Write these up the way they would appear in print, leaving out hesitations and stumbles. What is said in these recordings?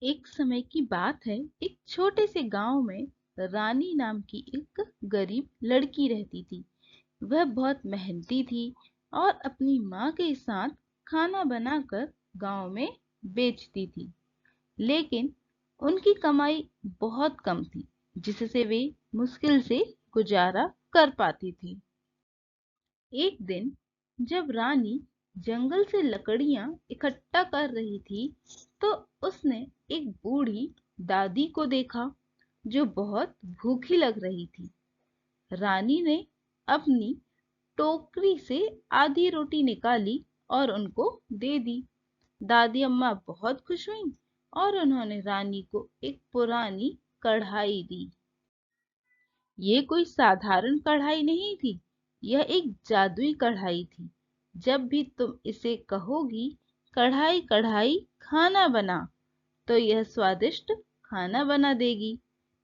एक समय की बात है। एक छोटे से गांव में रानी नाम की एक गरीब लड़की रहती थी। वह बहुत मेहनती थी और अपनी माँ के साथ खाना बनाकर गांव में बेचती थी। लेकिन उनकी कमाई बहुत कम थी, जिससे वे मुश्किल से गुजारा कर पाती थी। एक दिन जब रानी जंगल से लकड़ियां इकट्ठा कर रही थी, तो उसने एक बूढ़ी दादी को देखा जो बहुत भूखी लग रही थी। रानी ने अपनी टोकरी से आधी रोटी निकाली और उनको दे दी। दादी अम्मा बहुत खुश हुईं और उन्होंने रानी को एक पुरानी कढ़ाई दी। ये कोई साधारण कढ़ाई नहीं थी, यह एक जादुई कढ़ाई थी। जब भी तुम इसे कहोगी, कढ़ाई कढ़ाई खाना बना, तो यह स्वादिष्ट खाना बना देगी।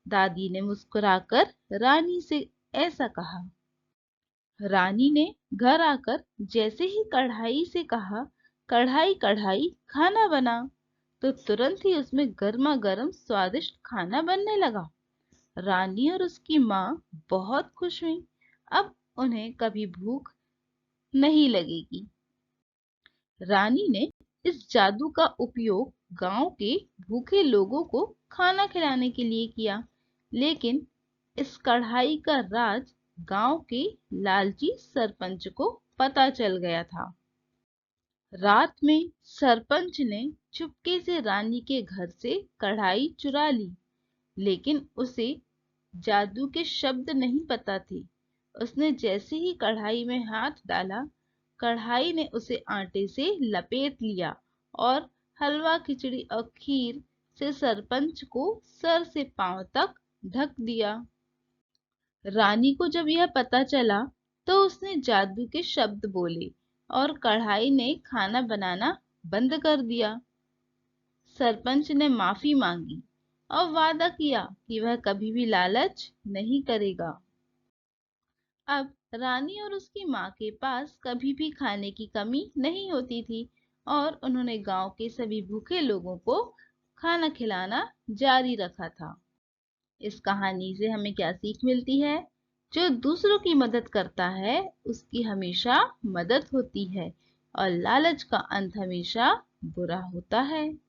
दादी ने मुस्कुराकर रानी से ऐसा कहा। रानी ने घर आकर जैसे ही कढ़ाई से कहा, कढ़ाई कढ़ाई खाना बना, तो तुरंत ही उसमें गर्मा गर्म स्वादिष्ट खाना बनने लगा। रानी और उसकी माँ बहुत खुश हुई। अब उन्हें कभी भूख नहीं लगेगी। रानी ने इस जादू का उपयोग गांव के भूखे लोगों को खाना खिलाने के लिए किया। लेकिन इस कढ़ाई का राज गांव के लालची सरपंच को पता चल गया था। रात में सरपंच ने चुपके से रानी के घर से कढ़ाई चुरा ली। लेकिन उसे जादू के शब्द नहीं पता थे। उसने जैसे ही कढ़ाई में हाथ डाला, कढ़ाई ने उसे आटे से लपेट लिया और हलवा खिचड़ी और खीर से सरपंच को सर से पांव तक ढक दिया। रानी को जब यह पता चला, तो उसने जादू के शब्द बोले और कढ़ाई ने खाना बनाना बंद कर दिया। सरपंच ने माफी मांगी और वादा किया कि वह कभी भी लालच नहीं करेगा। अब रानी और उसकी माँ के पास कभी भी खाने की कमी नहीं होती थी और उन्होंने गांव के सभी भूखे लोगों को खाना खिलाना जारी रखा था। इस कहानी से हमें क्या सीख मिलती है? जो दूसरों की मदद करता है, उसकी हमेशा मदद होती है और लालच का अंत हमेशा बुरा होता है।